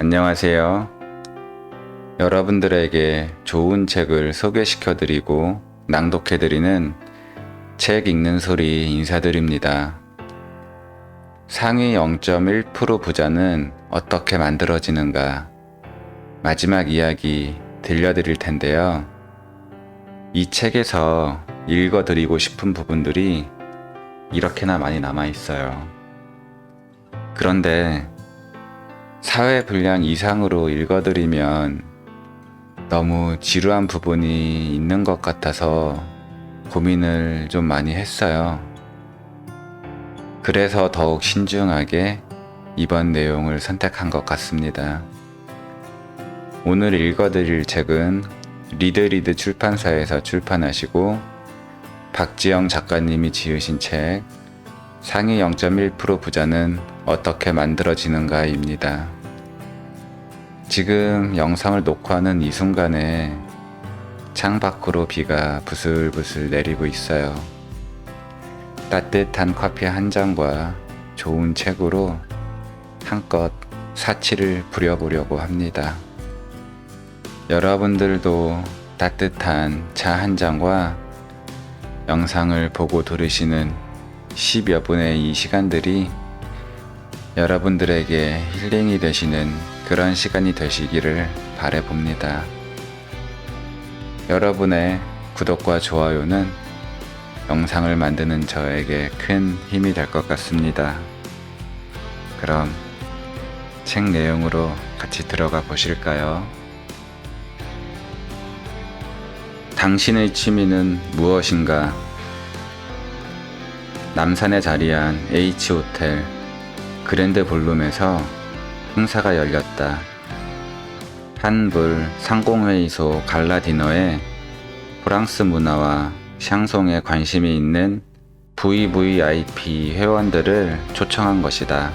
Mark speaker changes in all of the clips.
Speaker 1: 안녕하세요. 여러분들에게 좋은 책을 소개시켜드리고 낭독해드리는 책 읽는 소리 인사드립니다. 상위 0.1% 부자는 어떻게 만들어지는가? 마지막 이야기 들려드릴 텐데요. 이 책에서 읽어드리고 싶은 부분들이 이렇게나 많이 남아 있어요. 그런데 사회 분량 이상으로 읽어드리면 너무 지루한 부분이 있는 것 같아서 고민을 좀 많이 했어요. 그래서 더욱 신중하게 이번 내용을 선택한 것 같습니다. 오늘 읽어드릴 책은 리드리드 출판사에서 출판하시고 박지영 작가님이 지으신 책 상위 0.1% 부자는 어떻게 만들어지는가입니다. 지금 영상을 녹화하는 이 순간에 창밖으로 비가 부슬부슬 내리고 있어요. 따뜻한 커피 한 잔과 좋은 책으로 한껏 사치를 부려보려고 합니다. 여러분들도 따뜻한 차 한 잔과 영상을 보고 들으시는 10여 분의 이 시간들이 여러분들에게 힐링이 되시는 그런 시간이 되시기를 바라봅니다. 여러분의 구독과 좋아요는 영상을 만드는 저에게 큰 힘이 될 것 같습니다. 그럼 책 내용으로 같이 들어가 보실까요? 당신의 취미는 무엇인가? 남산에 자리한 H호텔 그랜드 볼룸에서 행사가 열렸다. 한불 상공회의소 갈라 디너에 프랑스 문화와 샹송에 관심이 있는 VVIP 회원들을 초청한 것이다.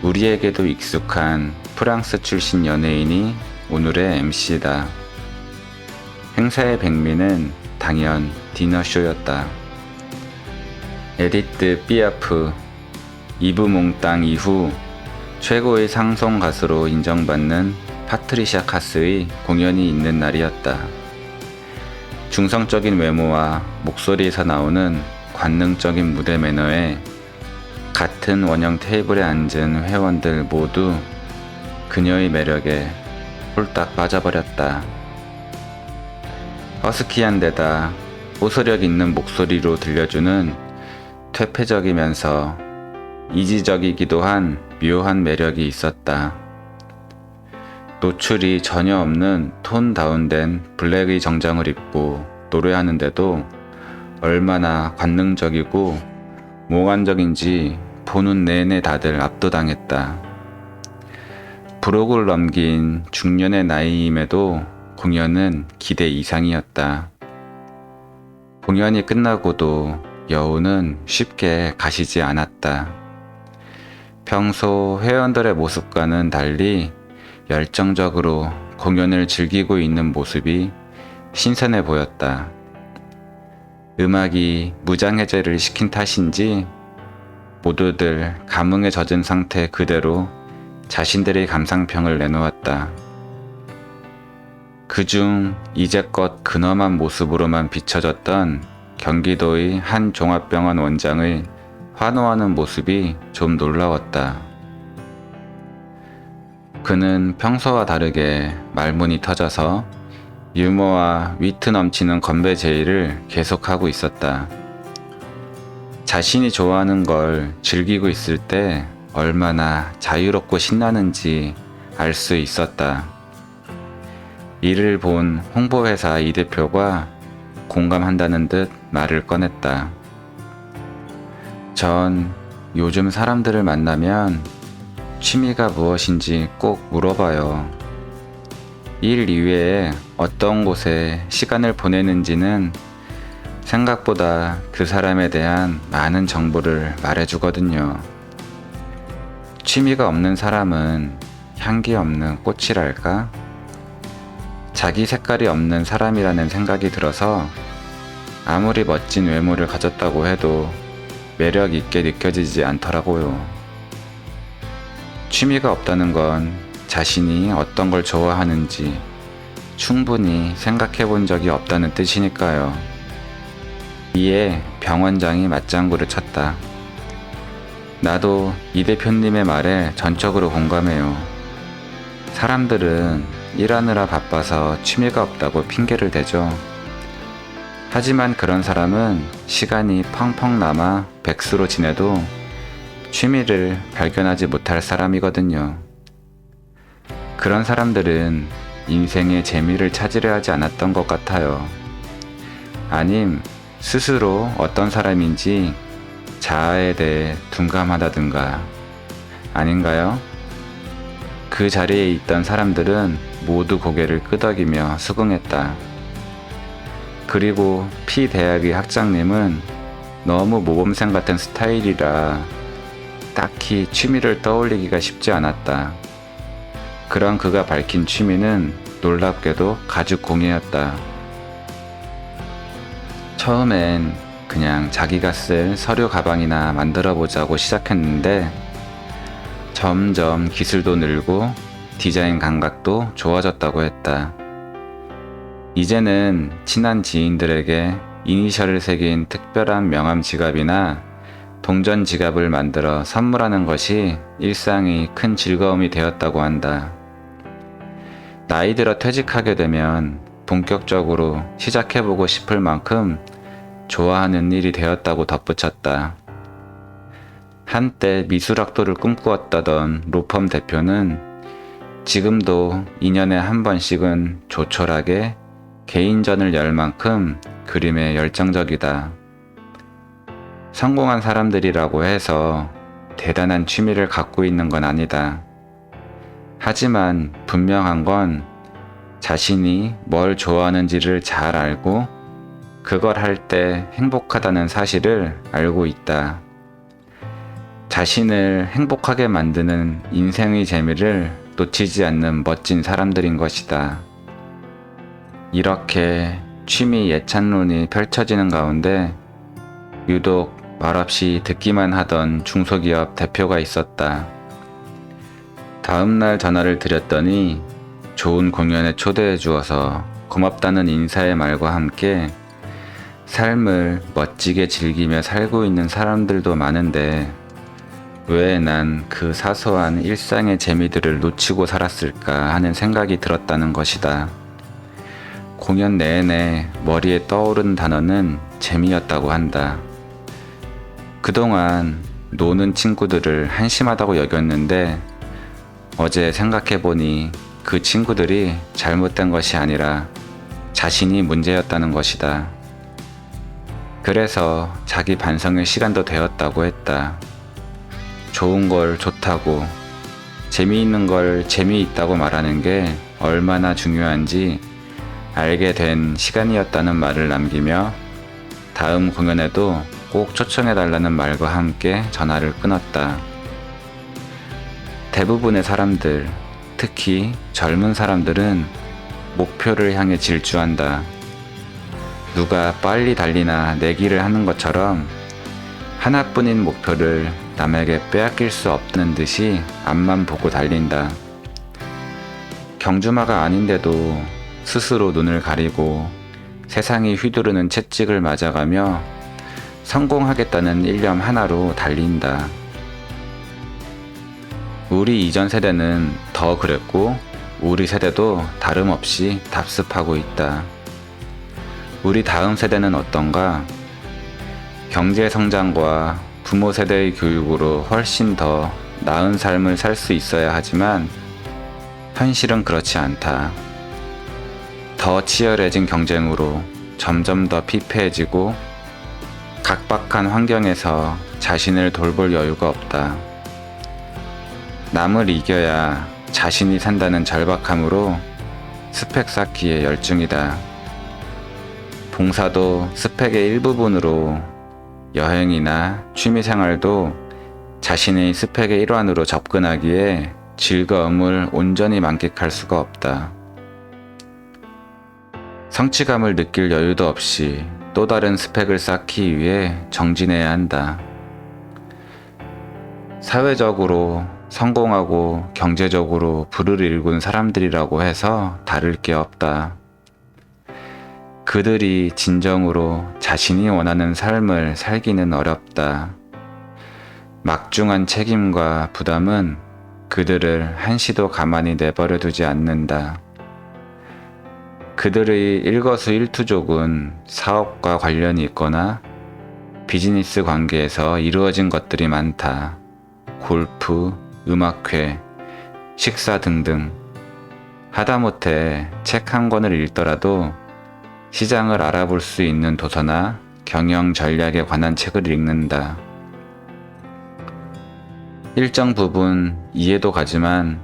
Speaker 1: 우리에게도 익숙한 프랑스 출신 연예인이 오늘의 MC다. 행사의 백미는 당연 디너쇼였다. 에디트 피아프, 이브 몽땅 이후 최고의 상송 가수로 인정받는 파트리샤 카스의 공연이 있는 날이었다. 중성적인 외모와 목소리에서 나오는 관능적인 무대 매너에 같은 원형 테이블에 앉은 회원들 모두 그녀의 매력에 홀딱 빠져버렸다. 허스키한 데다 호소력 있는 목소리로 들려주는 퇴폐적이면서 이지적이기도 한 묘한 매력이 있었다. 노출이 전혀 없는 톤 다운된 블랙의 정장을 입고 노래하는데도 얼마나 관능적이고 몽환적인지 보는 내내 다들 압도당했다. 부록을 넘긴 중년의 나이임에도 공연은 기대 이상이었다. 공연이 끝나고도 여우는 쉽게 가시지 않았다. 평소 회원들의 모습과는 달리 열정적으로 공연을 즐기고 있는 모습이 신선해 보였다. 음악이 무장해제를 시킨 탓인지 모두들 감흥에 젖은 상태 그대로 자신들의 감상평을 내놓았다. 그중 이제껏 근엄한 모습으로만 비춰졌던 경기도의 한 종합병원 원장의 환호하는 모습이 좀 놀라웠다. 그는 평소와 다르게 말문이 터져서 유머와 위트 넘치는 건배 제의를 계속하고 있었다. 자신이 좋아하는 걸 즐기고 있을 때 얼마나 자유롭고 신나는지 알 수 있었다. 이를 본 홍보회사 이 대표가 공감한다는 듯 말을 꺼냈다. 전 요즘 사람들을 만나면 취미가 무엇인지 꼭 물어봐요. 일 이외에 어떤 곳에 시간을 보내는지는 생각보다 그 사람에 대한 많은 정보를 말해주거든요. 취미가 없는 사람은 향기 없는 꽃이랄까? 자기 색깔이 없는 사람이라는 생각이 들어서 아무리 멋진 외모를 가졌다고 해도 매력 있게 느껴지지 않더라고요. 취미가 없다는 건 자신이 어떤 걸 좋아하는지 충분히 생각해 본 적이 없다는 뜻이니까요. 이에 병원장이 맞장구를 쳤다. 나도 이 대표님의 말에 전적으로 공감해요. 사람들은 일하느라 바빠서 취미가 없다고 핑계를 대죠. 하지만 그런 사람은 시간이 펑펑 남아 백수로 지내도 취미를 발견하지 못할 사람이거든요. 그런 사람들은 인생의 재미를 찾으려 하지 않았던 것 같아요. 아님 스스로 어떤 사람인지 자아에 대해 둔감하다든가 아닌가요? 그 자리에 있던 사람들은 모두 고개를 끄덕이며 수긍했다. 그리고 피대학의 학장님은 너무 모범생 같은 스타일이라 딱히 취미를 떠올리기가 쉽지 않았다. 그런 그가 밝힌 취미는 놀랍게도 가죽 공예였다. 처음엔 그냥 자기가 쓸 서류 가방이나 만들어 보자고 시작했는데 점점 기술도 늘고 디자인 감각도 좋아졌다고 했다. 이제는 친한 지인들에게 이니셜을 새긴 특별한 명함 지갑이나 동전 지갑을 만들어 선물하는 것이 일상의 큰 즐거움이 되었다고 한다. 나이 들어 퇴직하게 되면 본격적으로 시작해보고 싶을 만큼 좋아하는 일이 되었다고 덧붙였다. 한때 미술학도를 꿈꾸었다던 로펌 대표는 지금도 2년에 한 번씩은 조촐하게 개인전을 열 만큼 그림에 열정적이다. 성공한 사람들이라고 해서 대단한 취미를 갖고 있는 건 아니다. 하지만 분명한 건 자신이 뭘 좋아하는지를 잘 알고 그걸 할 때 행복하다는 사실을 알고 있다. 자신을 행복하게 만드는 인생의 재미를 놓치지 않는 멋진 사람들인 것이다. 이렇게 취미 예찬론이 펼쳐지는 가운데 유독 말없이 듣기만 하던 중소기업 대표가 있었다. 다음날 전화를 드렸더니 좋은 공연에 초대해 주어서 고맙다는 인사의 말과 함께 삶을 멋지게 즐기며 살고 있는 사람들도 많은데 왜 난 그 사소한 일상의 재미들을 놓치고 살았을까 하는 생각이 들었다는 것이다. 공연 내내 머리에 떠오른 단어는 재미였다고 한다. 그동안 노는 친구들을 한심하다고 여겼는데 어제 생각해보니 그 친구들이 잘못된 것이 아니라 자신이 문제였다는 것이다. 그래서 자기 반성의 시간도 되었다고 했다. 좋은 걸 좋다고, 재미있는 걸 재미있다고 말하는 게 얼마나 중요한지 알게 된 시간이었다는 말을 남기며 다음 공연에도 꼭 초청해달라는 말과 함께 전화를 끊었다. 대부분의 사람들, 특히 젊은 사람들은 목표를 향해 질주한다. 누가 빨리 달리나 내기를 하는 것처럼 하나뿐인 목표를 남에게 빼앗길 수 없다는 듯이 앞만 보고 달린다. 경주마가 아닌데도 스스로 눈을 가리고 세상이 휘두르는 채찍을 맞아가며 성공하겠다는 일념 하나로 달린다. 우리 이전 세대는 더 그랬고 우리 세대도 다름없이 답습하고 있다. 우리 다음 세대는 어떤가? 경제 성장과 부모 세대의 교육으로 훨씬 더 나은 삶을 살 수 있어야 하지만 현실은 그렇지 않다. 더 치열해진 경쟁으로 점점 더 피폐해지고 각박한 환경에서 자신을 돌볼 여유가 없다. 남을 이겨야 자신이 산다는 절박함으로 스펙 쌓기에 열중이다. 봉사도 스펙의 일부분으로 여행이나 취미생활도 자신의 스펙의 일환으로 접근하기에 즐거움을 온전히 만끽할 수가 없다. 성취감을 느낄 여유도 없이 또 다른 스펙을 쌓기 위해 정진해야 한다. 사회적으로 성공하고 경제적으로 부를 일군 사람들이라고 해서 다를 게 없다. 그들이 진정으로 자신이 원하는 삶을 살기는 어렵다. 막중한 책임과 부담은 그들을 한시도 가만히 내버려 두지 않는다. 그들의 일거수일투족은 사업과 관련이 있거나 비즈니스 관계에서 이루어진 것들이 많다. 골프, 음악회, 식사 등등. 하다못해 책 한 권을 읽더라도 시장을 알아볼 수 있는 도서나 경영 전략에 관한 책을 읽는다. 일정 부분 이해도 가지만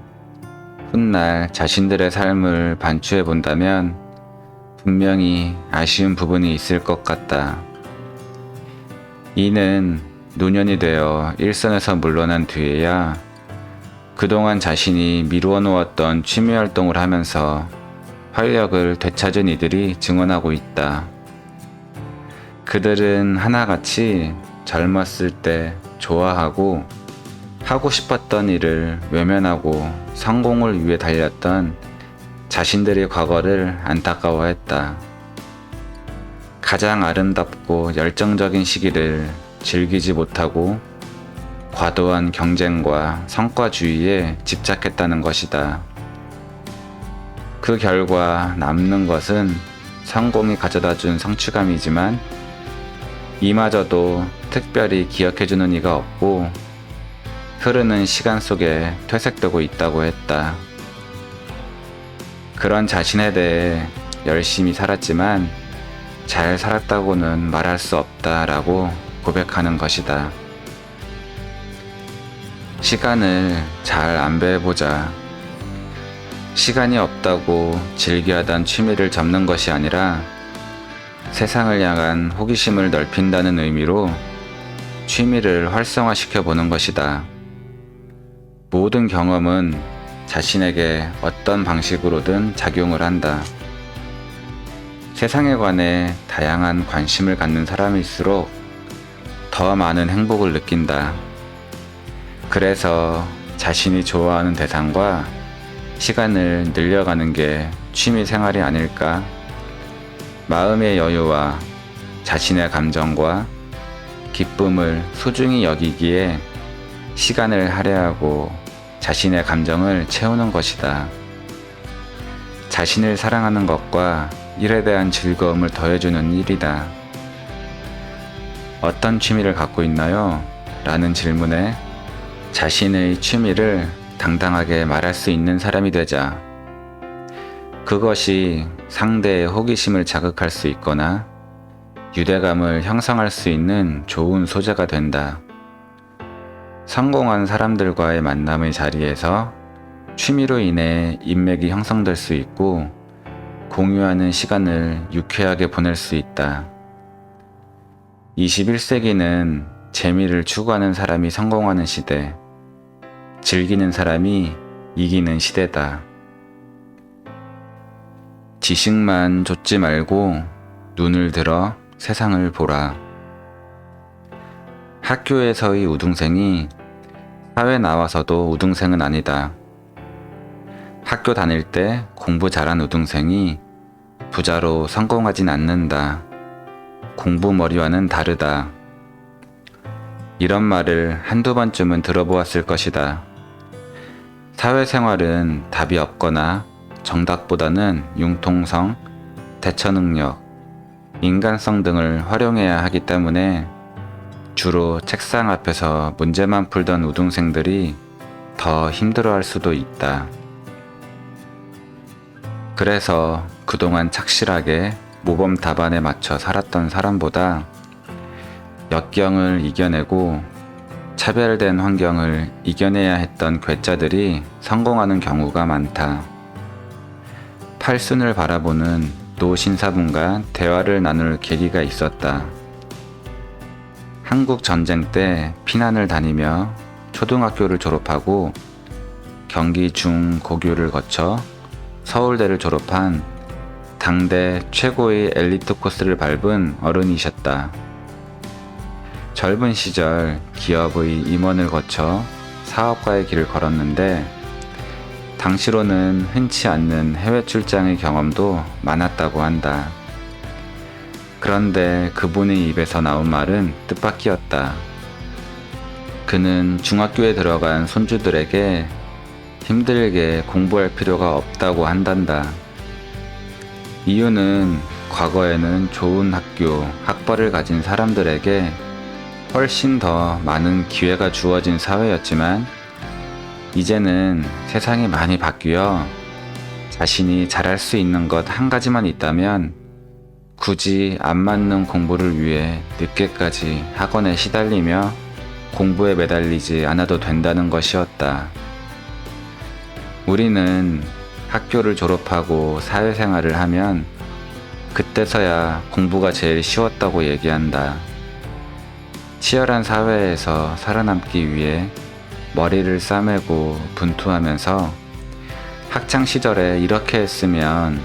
Speaker 1: 훗날 자신들의 삶을 반추해 본다면 분명히 아쉬운 부분이 있을 것 같다. 이는 노년이 되어 일선에서 물러난 뒤에야 그동안 자신이 미루어 놓았던 취미 활동을 하면서 활력을 되찾은 이들이 증언하고 있다. 그들은 하나같이 젊었을 때 좋아하고 하고 싶었던 일을 외면하고 성공을 위해 달렸던 자신들의 과거를 안타까워했다. 가장 아름답고 열정적인 시기를 즐기지 못하고 과도한 경쟁과 성과주의에 집착했다는 것이다. 그 결과 남는 것은 성공이 가져다준 성취감이지만 이마저도 특별히 기억해주는 이가 없고 흐르는 시간 속에 퇴색되고 있다고 했다. 그런 자신에 대해 열심히 살았지만 잘 살았다고는 말할 수 없다라고 고백하는 것이다. 시간을 잘 안배해보자. 시간이 없다고 즐겨하던 취미를 접는 것이 아니라 세상을 향한 호기심을 넓힌다는 의미로 취미를 활성화시켜 보는 것이다. 모든 경험은 자신에게 어떤 방식으로든 작용을 한다. 세상에 관해 다양한 관심을 갖는 사람일수록 더 많은 행복을 느낀다. 그래서 자신이 좋아하는 대상과 시간을 늘려가는 게 취미 생활이 아닐까? 마음의 여유와 자신의 감정과 기쁨을 소중히 여기기에 시간을 할애하고 자신의 감정을 채우는 것이다. 자신을 사랑하는 것과 일에 대한 즐거움을 더해주는 일이다. 어떤 취미를 갖고 있나요? 라는 질문에 자신의 취미를 당당하게 말할 수 있는 사람이 되자. 그것이 상대의 호기심을 자극할 수 있거나 유대감을 형성할 수 있는 좋은 소재가 된다. 성공한 사람들과의 만남의 자리에서 취미로 인해 인맥이 형성될 수 있고 공유하는 시간을 유쾌하게 보낼 수 있다. 21세기는 재미를 추구하는 사람이 성공하는 시대, 즐기는 사람이 이기는 시대다. 지식만 좇지 말고 눈을 들어 세상을 보라. 학교에서의 우등생이 사회 나와서도 우등생은 아니다. 학교 다닐 때 공부 잘한 우등생이 부자로 성공하진 않는다. 공부머리와는 다르다. 이런 말을 한두 번쯤은 들어보았을 것이다. 사회생활은 답이 없거나 정답보다는 융통성, 대처능력, 인간성 등을 활용해야 하기 때문에 주로 책상 앞에서 문제만 풀던 우등생들이 더 힘들어할 수도 있다. 그래서 그동안 착실하게 모범 답안에 맞춰 살았던 사람보다 역경을 이겨내고 차별된 환경을 이겨내야 했던 괴짜들이 성공하는 경우가 많다. 팔순을 바라보는 노 신사분과 대화를 나눌 계기가 있었다. 한국 전쟁 때 피난을 다니며 초등학교를 졸업하고 경기 중고교를 거쳐 서울대를 졸업한 당대 최고의 엘리트 코스를 밟은 어른이셨다. 젊은 시절 기업의 임원을 거쳐 사업가의 길을 걸었는데 당시로는 흔치 않는 해외 출장의 경험도 많았다고 한다. 그런데 그분의 입에서 나온 말은 뜻밖이었다. 그는 중학교에 들어간 손주들에게 힘들게 공부할 필요가 없다고 한단다. 이유는 과거에는 좋은 학교, 학벌을 가진 사람들에게 훨씬 더 많은 기회가 주어진 사회였지만 이제는 세상이 많이 바뀌어 자신이 잘할 수 있는 것 한 가지만 있다면 굳이 안 맞는 공부를 위해 늦게까지 학원에 시달리며 공부에 매달리지 않아도 된다는 것이었다. 우리는 학교를 졸업하고 사회생활을 하면 그때서야 공부가 제일 쉬웠다고 얘기한다. 치열한 사회에서 살아남기 위해 머리를 싸매고 분투하면서 학창 시절에 이렇게 했으면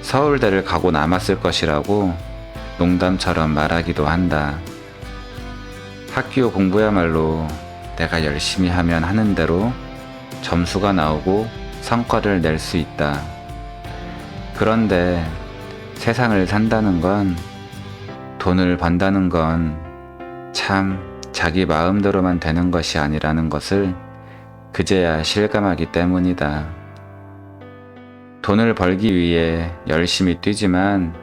Speaker 1: 서울대를 가고 남았을 것이라고 농담처럼 말하기도 한다. 학교 공부야말로 내가 열심히 하면 하는 대로 점수가 나오고 성과를 낼 수 있다. 그런데 세상을 산다는 건, 돈을 번다는 건 참 자기 마음대로만 되는 것이 아니라는 것을 그제야 실감하기 때문이다. 돈을 벌기 위해 열심히 뛰지만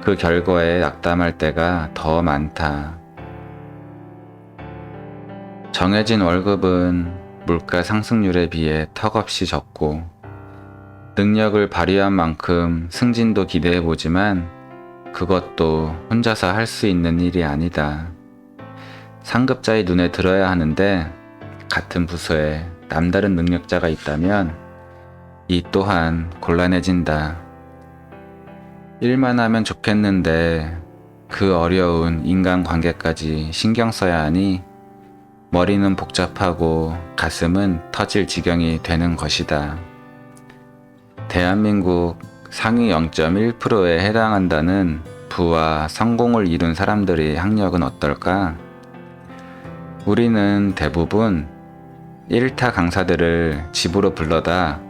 Speaker 1: 그 결과에 낙담할 때가 더 많다. 정해진 월급은 물가 상승률에 비해 턱없이 적고 능력을 발휘한 만큼 승진도 기대해보지만 그것도 혼자서 할 수 있는 일이 아니다. 상급자의 눈에 들어야 하는데 같은 부서에 남다른 능력자가 있다면 이 또한 곤란해진다. 일만 하면 좋겠는데 그 어려운 인간관계까지 신경 써야 하니 머리는 복잡하고 가슴은 터질 지경이 되는 것이다. 대한민국 상위 0.1%에 해당한다는 부와 성공을 이룬 사람들의 학력은 어떨까? 우리는 대부분 1타 강사들을 집으로 불러다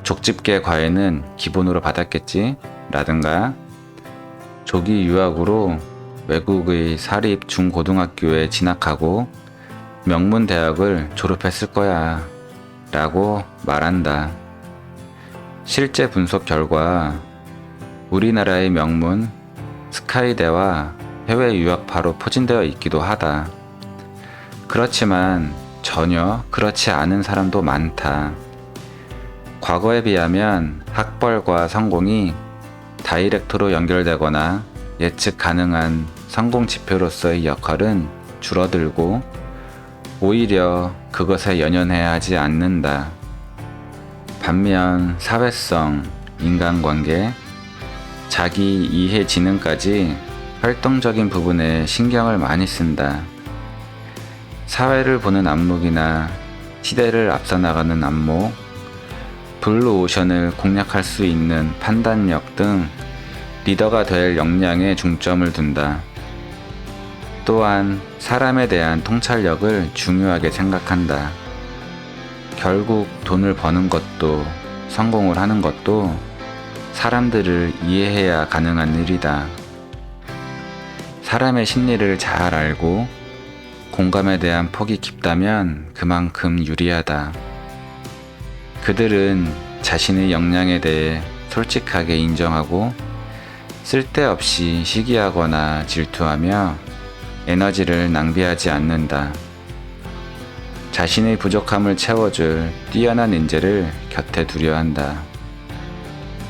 Speaker 1: 족집게 과외는 기본으로 받았겠지? 라든가 조기 유학으로 외국의 사립 중고등학교에 진학하고 명문 대학을 졸업했을 거야 라고 말한다. 실제 분석 결과 우리나라의 명문 스카이대와 해외 유학파로 포진되어 있기도 하다. 그렇지만 전혀 그렇지 않은 사람도 많다. 과거에 비하면 학벌과 성공이 다이렉트로 연결되거나 예측 가능한 성공 지표로서의 역할은 줄어들고 오히려 그것에 연연해야 하지 않는다. 반면 사회성, 인간관계, 자기 이해 지능까지 활동적인 부분에 신경을 많이 쓴다. 사회를 보는 안목이나 시대를 앞서 나가는 안목, 블루오션을 공략할 수 있는 판단력 등 리더가 될 역량에 중점을 둔다. 또한 사람에 대한 통찰력을 중요하게 생각한다. 결국 돈을 버는 것도 성공을 하는 것도 사람들을 이해해야 가능한 일이다. 사람의 심리를 잘 알고 공감에 대한 폭이 깊다면 그만큼 유리하다. 그들은 자신의 역량에 대해 솔직하게 인정하고 쓸데없이 시기하거나 질투하며 에너지를 낭비하지 않는다. 자신의 부족함을 채워줄 뛰어난 인재를 곁에 두려 한다.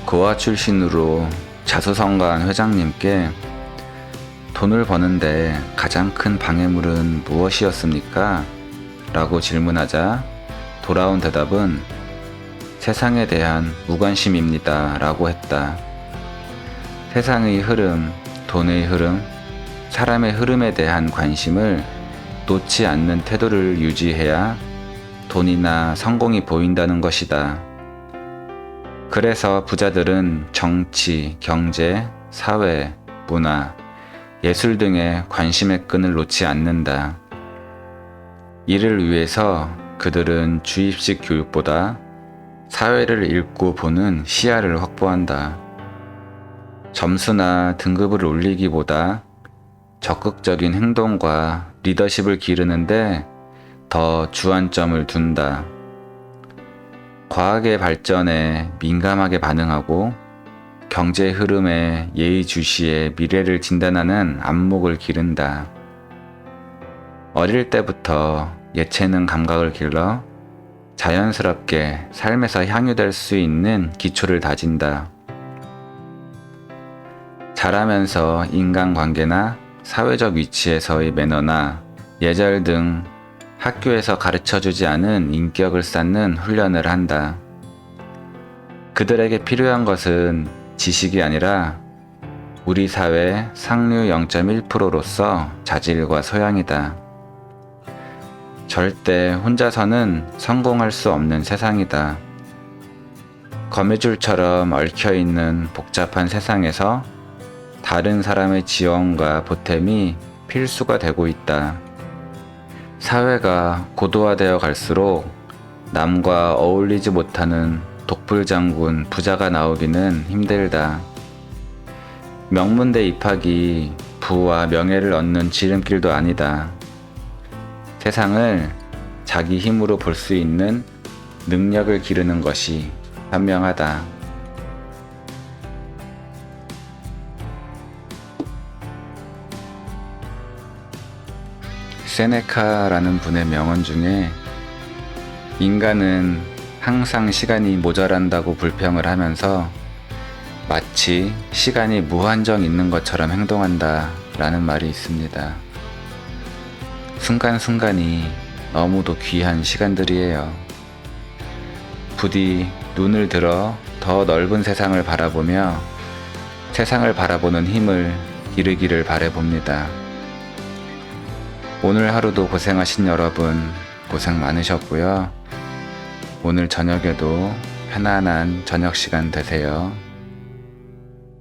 Speaker 1: 고아 출신으로 자수성가한 회장님께 돈을 버는데 가장 큰 방해물은 무엇이었습니까? 라고 질문하자 돌아온 대답은 세상에 대한 무관심입니다 라고 했다. 세상의 흐름, 돈의 흐름, 사람의 흐름에 대한 관심을 놓지 않는 태도를 유지해야 돈이나 성공이 보인다는 것이다. 그래서 부자들은 정치, 경제, 사회, 문화, 예술 등의 관심의 끈을 놓지 않는다. 이를 위해서 그들은 주입식 교육보다 사회를 읽고 보는 시야를 확보한다. 점수나 등급을 올리기보다 적극적인 행동과 리더십을 기르는데 더 주안점을 둔다. 과학의 발전에 민감하게 반응하고 경제 흐름에 예의주시해 미래를 진단하는 안목을 기른다. 어릴 때부터 예체능 감각을 길러 자연스럽게 삶에서 향유될 수 있는 기초를 다진다. 자라면서 인간관계나 사회적 위치에서의 매너나 예절 등 학교에서 가르쳐주지 않은 인격을 쌓는 훈련을 한다. 그들에게 필요한 것은 지식이 아니라 우리 사회 상류 0.1%로서 자질과 소양이다. 절대 혼자서는 성공할 수 없는 세상이다. 거미줄처럼 얽혀있는 복잡한 세상에서 다른 사람의 지원과 보탬이 필수가 되고 있다. 사회가 고도화되어 갈수록 남과 어울리지 못하는 독불장군 부자가 나오기는 힘들다. 명문대 입학이 부와 명예를 얻는 지름길도 아니다. 세상을 자기 힘으로 볼 수 있는 능력을 기르는 것이 현명하다. 세네카라는 분의 명언 중에 인간은 항상 시간이 모자란다고 불평을 하면서 마치 시간이 무한정 있는 것처럼 행동한다 라는 말이 있습니다. 순간순간이 너무도 귀한 시간들이에요. 부디 눈을 들어 더 넓은 세상을 바라보며 세상을 바라보는 힘을 기르기를 바라봅니다. 오늘 하루도 고생하신 여러분 고생 많으셨고요. 오늘 저녁에도 편안한 저녁 시간 되세요.